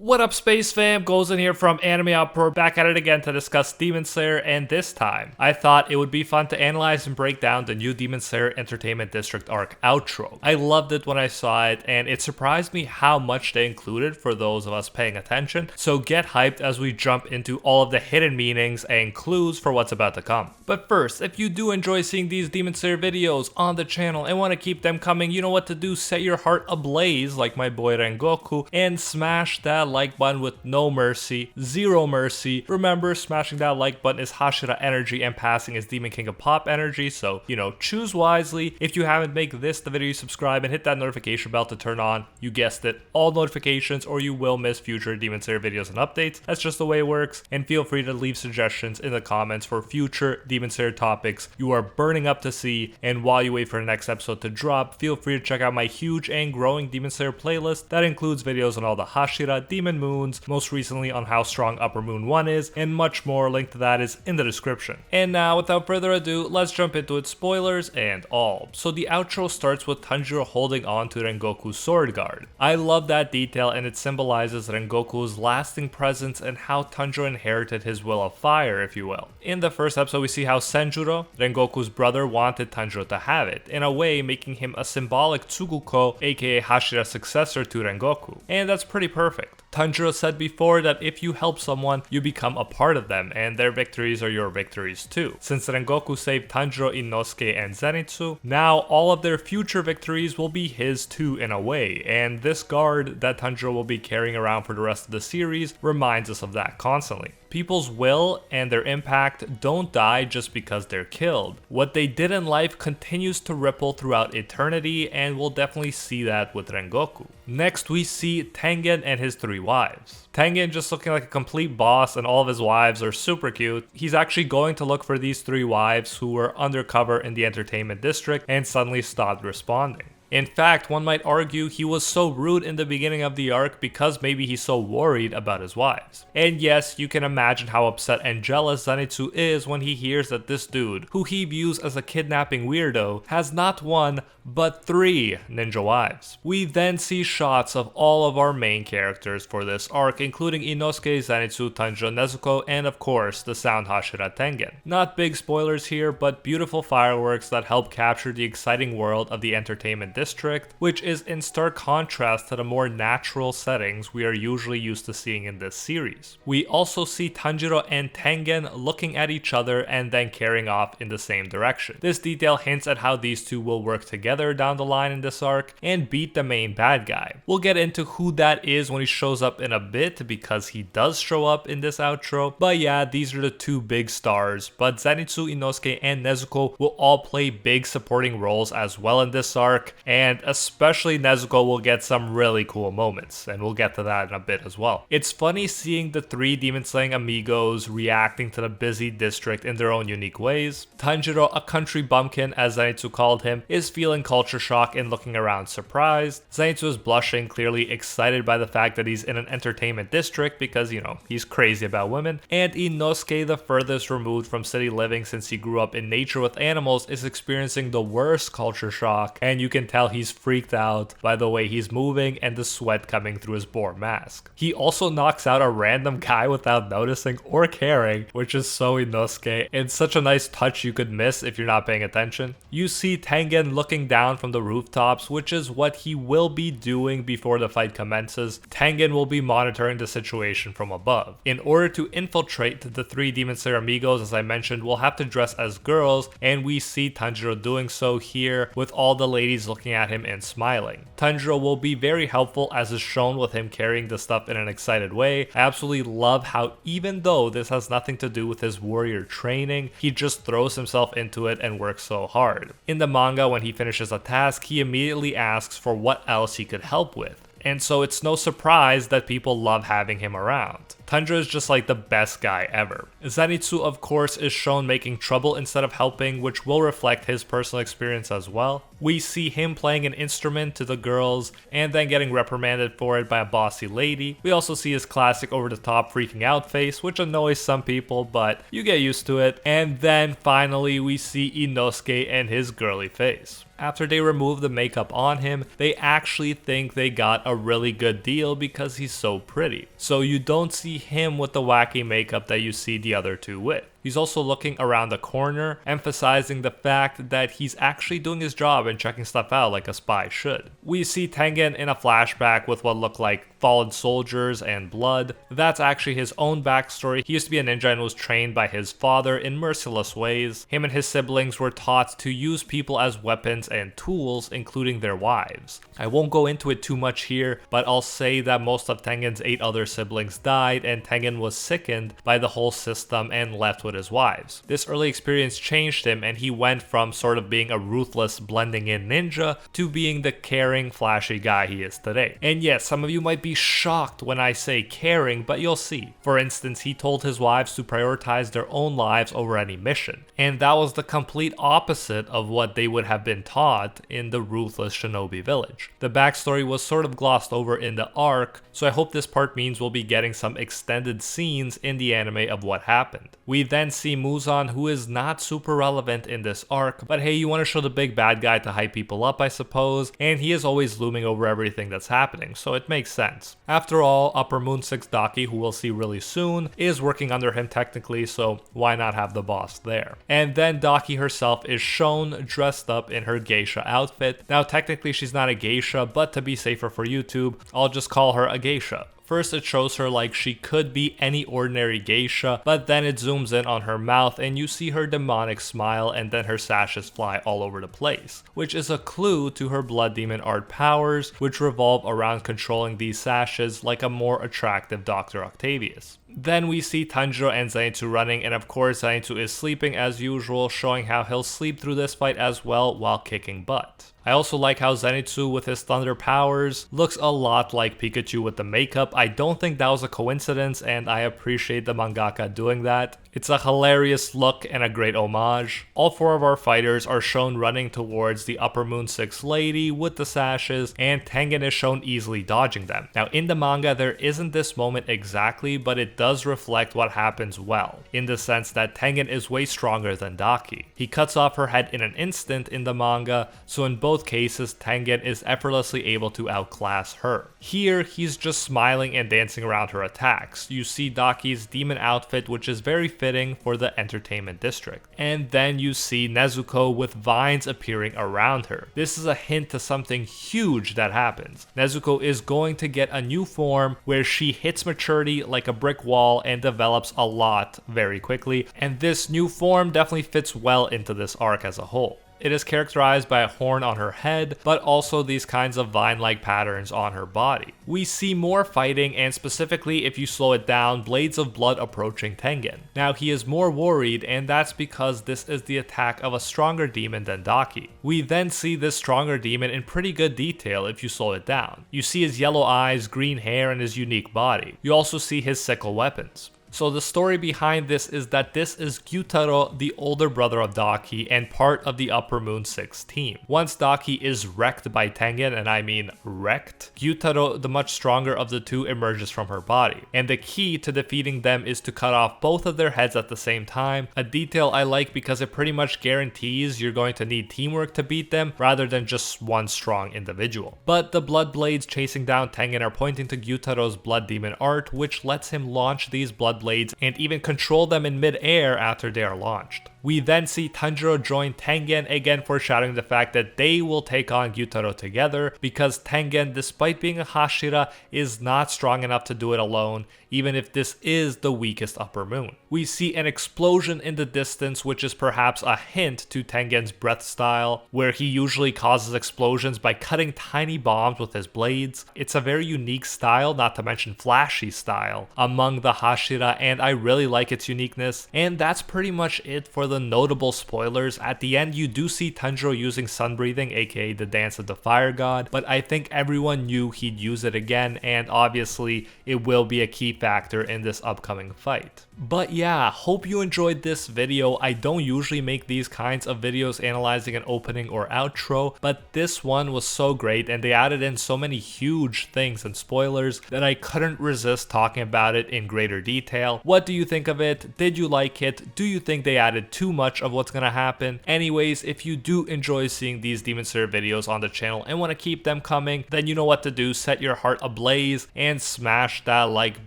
What up, Space Fam? Goes in here from AnimeUproar, back at it again to discuss Demon Slayer, and this time, I thought it would be fun to analyze and break down the new Demon Slayer Entertainment District arc outro. I loved it when I saw it, and it surprised me how much they included for those of us paying attention, so get hyped as we jump into all of the hidden meanings and clues for what's about to come. But first, if you do enjoy seeing these Demon Slayer videos on the channel and want to keep them coming, you know what to do. Set your heart ablaze like my boy Rengoku, and smash that like button with no mercy, zero mercy. Remember, smashing that like button is Hashira energy and passing is Demon King of Pop energy, so, choose wisely. If you haven't, make this the video, subscribe, and hit that notification bell to turn on, you guessed it, all notifications, or you will miss future Demon Slayer videos and updates. That's just the way it works, and feel free to leave suggestions in the comments for future Demon Slayer topics you are burning up to see, and while you wait for the next episode to drop, feel free to check out my huge and growing Demon Slayer playlist that includes videos on all the Hashira, Demon Moons, most recently on how strong Upper Moon 1 is, and much more. Link to that is in the description. And now, without further ado, let's jump into it, spoilers and all. So the outro starts with Tanjiro holding on to Rengoku's sword guard. I love that detail, and it symbolizes Rengoku's lasting presence and how Tanjiro inherited his will of fire, if you will. In the first episode, we see how Senjuro, Rengoku's brother, wanted Tanjiro to have it, in a way making him a symbolic Tsuguko, aka Hashira's successor to Rengoku. And that's pretty perfect. Tanjiro said before that if you help someone, you become a part of them, and their victories are your victories too. Since Rengoku saved Tanjiro, Inosuke, and Zenitsu, now all of their future victories will be his too in a way, and this guard that Tanjiro will be carrying around for the rest of the series reminds us of that constantly. People's will and their impact don't die just because they're killed. What they did in life continues to ripple throughout eternity, and we'll definitely see that with Rengoku. Next, we see Tengen and his 3 wives. Tengen just looking like a complete boss, and all of his wives are super cute. He's actually going to look for these 3 wives who were undercover in the entertainment district and suddenly stopped responding. In fact, one might argue he was so rude in the beginning of the arc because maybe he's so worried about his wives. And yes, you can imagine how upset and jealous Zenitsu is when he hears that this dude, who he views as a kidnapping weirdo, has not 1, but 3 ninja wives. We then see shots of all of our main characters for this arc, including Inosuke, Zenitsu, Tanjiro, Nezuko, and of course, the Sound Hashira Tengen. Not big spoilers here, but beautiful fireworks that help capture the exciting world of the entertainment district, which is in stark contrast to the more natural settings we are usually used to seeing in this series. We also see Tanjiro and Tengen looking at each other and then carrying off in the same direction. This detail hints at how these two will work together down the line in this arc and beat the main bad guy. We'll get into who that is when he shows up in a bit, because he does show up in this outro, but yeah, these are the 2 big stars, but Zenitsu, Inosuke, and Nezuko will all play big supporting roles as well in this arc, and especially Nezuko will get some really cool moments, and we'll get to that in a bit as well. It's funny seeing the 3 demon slaying amigos reacting to the busy district in their own unique ways. Tanjiro, a country bumpkin as Zenitsu called him, is feeling culture shock and looking around surprised. Zenitsu is blushing, clearly excited by the fact that he's in an entertainment district because, he's crazy about women. And Inosuke, the furthest removed from city living since he grew up in nature with animals, is experiencing the worst culture shock, and you can tell he's freaked out by the way he's moving and the sweat coming through his boar mask. He also knocks out a random guy without noticing or caring, which is so Inosuke, and such a nice touch you could miss if you're not paying attention. You see Tengen looking down from the rooftops, which is what he will be doing before the fight commences. Tengen will be monitoring the situation from above. In order to infiltrate the 3 Demon Slayer amigos, as I mentioned, we'll have to dress as girls, and we see Tanjiro doing so here with all the ladies looking at him and smiling. Tanjiro will be very helpful, as is shown with him carrying the stuff in an excited way. I absolutely love how, even though this has nothing to do with his warrior training, he just throws himself into it and works so hard. In the manga, when he finishes a task, he immediately asks for what else he could help with. And so it's no surprise that people love having him around. Tanjiro is just like the best guy ever. Zenitsu, of course, is shown making trouble instead of helping, which will reflect his personal experience as well. We see him playing an instrument to the girls and then getting reprimanded for it by a bossy lady. We also see his classic over-the-top freaking out face, which annoys some people, but you get used to it. And then finally we see Inosuke and his girly face. After they remove the makeup on him, they actually think they got a really good deal because he's so pretty. So you don't see him with the wacky makeup that you see the other two with. He's also looking around the corner, emphasizing the fact that he's actually doing his job and checking stuff out like a spy should. We see Tengen in a flashback with what look like fallen soldiers and blood. That's actually his own backstory. He used to be a ninja and was trained by his father in merciless ways. Him and his siblings were taught to use people as weapons and tools, including their wives. I won't go into it too much here, but I'll say that most of Tengen's 8 other siblings died, and Tengen was sickened by the whole system and left with his wives. This early experience changed him, and he went from sort of being a ruthless blending in ninja to being the caring, flashy guy he is today. And yes, some of you might be shocked when I say caring, but you'll see. For instance, he told his wives to prioritize their own lives over any mission, and that was the complete opposite of what they would have been taught in the ruthless shinobi village. The backstory was sort of glossed over in the arc, so I hope this part means we'll be getting some extended scenes in the anime of what happened. We then see Muzan, who is not super relevant in this arc, but hey, you want to show the big bad guy to hype people up, I suppose, and he is always looming over everything that's happening, so it makes sense. After all, Upper Moon 6 Daki, who we'll see really soon, is working under him technically, so why not have the boss there? And then Daki herself is shown dressed up in her geisha outfit. Now technically she's not a geisha, but to be safer for YouTube, I'll just call her a geisha. First it shows her like she could be any ordinary geisha, but then it zooms in on her mouth and you see her demonic smile, and then her sashes fly all over the place, which is a clue to her blood demon art powers, which revolve around controlling these sashes like a more attractive Dr. Octavius. Then we see Tanjiro and Zenitsu running, and of course Zenitsu is sleeping as usual, showing how he'll sleep through this fight as well while kicking butt. I also like how Zenitsu with his thunder powers looks a lot like Pikachu with the makeup. I don't think that was a coincidence, and I appreciate the mangaka doing that. It's a hilarious look and a great homage. All 4 of our fighters are shown running towards the Upper Moon 6 lady with the sashes, and Tengen is shown easily dodging them. Now in the manga there isn't this moment exactly, but it does reflect what happens well, in the sense that Tengen is way stronger than Daki. He cuts off her head in an instant in the manga, so in both cases Tengen is effortlessly able to outclass her. Here he's just smiling and dancing around her attacks. You see Daki's demon outfit, which is very fitting for the entertainment district. And then you see Nezuko with vines appearing around her. This is a hint to something huge that happens. Nezuko is going to get a new form where she hits maturity like a brick wall and develops a lot very quickly, and this new form definitely fits well into this arc as a whole. It is characterized by a horn on her head, but also these kinds of vine-like patterns on her body. We see more fighting, and specifically, if you slow it down, blades of blood approaching Tengen. Now he is more worried, and that's because this is the attack of a stronger demon than Daki. We then see this stronger demon in pretty good detail if you slow it down. You see his yellow eyes, green hair, and his unique body. You also see his sickle weapons. So the story behind this is that this is Gyutaro, the older brother of Daki and part of the Upper Moon 6 team. Once Daki is wrecked by Tengen, and I mean wrecked, Gyutaro, the much stronger of the two, emerges from her body. And the key to defeating them is to cut off both of their heads at the same time, a detail I like because it pretty much guarantees you're going to need teamwork to beat them rather than just one strong individual. But the blood blades chasing down Tengen are pointing to Gyutaro's blood demon art, which lets him launch these blood blades and even control them in mid-air after they are launched. We then see Tanjiro join Tengen, again foreshadowing the fact that they will take on Gyutaro together, because Tengen, despite being a Hashira, is not strong enough to do it alone, even if this is the weakest Upper Moon. We see an explosion in the distance, which is perhaps a hint to Tengen's breath style, where he usually causes explosions by cutting tiny bombs with his blades. It's a very unique style, not to mention flashy style, among the Hashira, and I really like its uniqueness. And that's pretty much it for the the notable spoilers, at the end you do see Tanjiro using sun breathing, aka the dance of the fire god, but I think everyone knew he'd use it again, and obviously it will be a key factor in this upcoming fight. But yeah, hope you enjoyed this video. I don't usually make these kinds of videos analyzing an opening or outro, but this one was so great and they added in so many huge things and spoilers that I couldn't resist talking about it in greater detail. What do you think of it? Did you like it? Do you think they added too much of what's gonna happen? Anyways, if you do enjoy seeing these Demon Slayer videos on the channel and want to keep them coming, then you know what to do. Set your heart ablaze and smash that like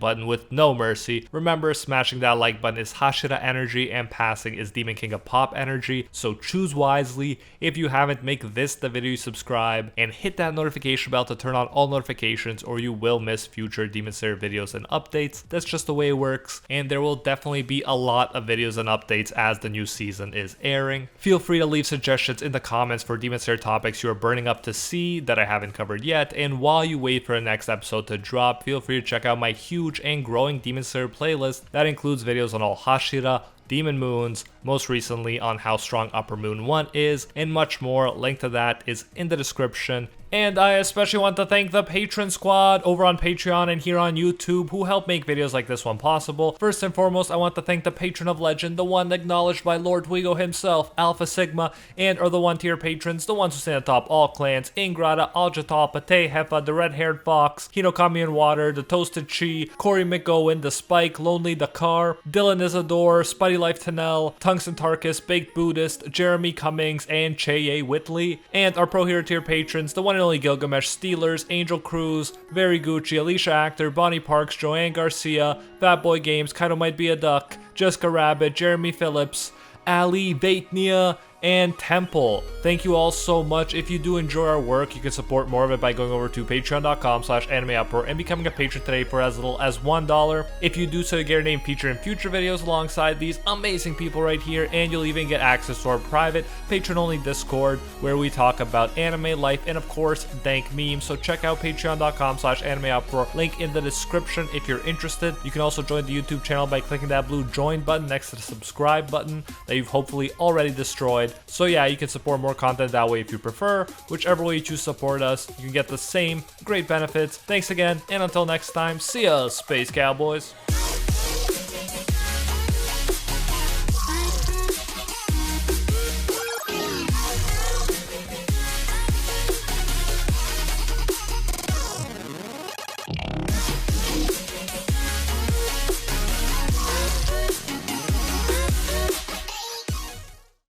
button with no mercy. Remember, smashing that like button is Hashira energy and passing is Demon King of Pop energy, so choose wisely. If you haven't, make this the video you subscribe and hit that notification bell to turn on all notifications or you will miss future Demon Slayer videos and updates. That's just the way it works, and there will definitely be a lot of videos and updates as the new season is airing. Feel free to leave suggestions in the comments for Demon Slayer topics you are burning up to see that I haven't covered yet, and while you wait for the next episode to drop, feel free to check out my huge and growing Demon Slayer playlist that includes videos on all Hashira, Demon Moons, most recently on how strong Upper Moon 1 is, and much more. Link to that is in the description. And I especially want to thank the Patron Squad over on Patreon and here on YouTube who help make videos like this one possible. First and foremost, I want to thank the Patron of Legend, the one acknowledged by Lord Wigo himself, Alpha Sigma, and are the 1-tier patrons, the ones who stand atop all clans: Ingrata, Aljata, Pate, Hefa, the Red-Haired Fox, Hinokami and Water, the Toasted Chi, Corey McGowan, the Spike, Lonely the Car, Dylan Isadore, Spuddy Life Tanel, Tungsten Tarkus, Baked Buddhist, Jeremy Cummings, and Cheye Whitley. And our Pro Hero tier patrons, the one and only Gilgamesh, Steelers, Angel Cruz, Very Gucci, Alicia Actor, Bonnie Parks, Joanne Garcia, Fat Boy Games, Kaido Might Be a Duck, Jessica Rabbit, Jeremy Phillips, Ali, Vaitnia, and Temple. Thank you all so much. If you do enjoy our work, you can support more of it by going over to patreon.com/AnimeUproar and becoming a patron today for as little as $1. If you do so, you get your name featured in future videos alongside these amazing people right here, and you'll even get access to our private patron-only Discord where we talk about anime life and of course dank memes. So check out patreon.com/AnimeUproar, link in the description if you're interested. You can also join the YouTube channel by clicking that blue join button next to the subscribe button that you've hopefully already destroyed. So yeah, you can support more content that way if you prefer. Whichever way you choose to support us, you can get the same great benefits. Thanks again, and until next time, see ya, Space Cowboys.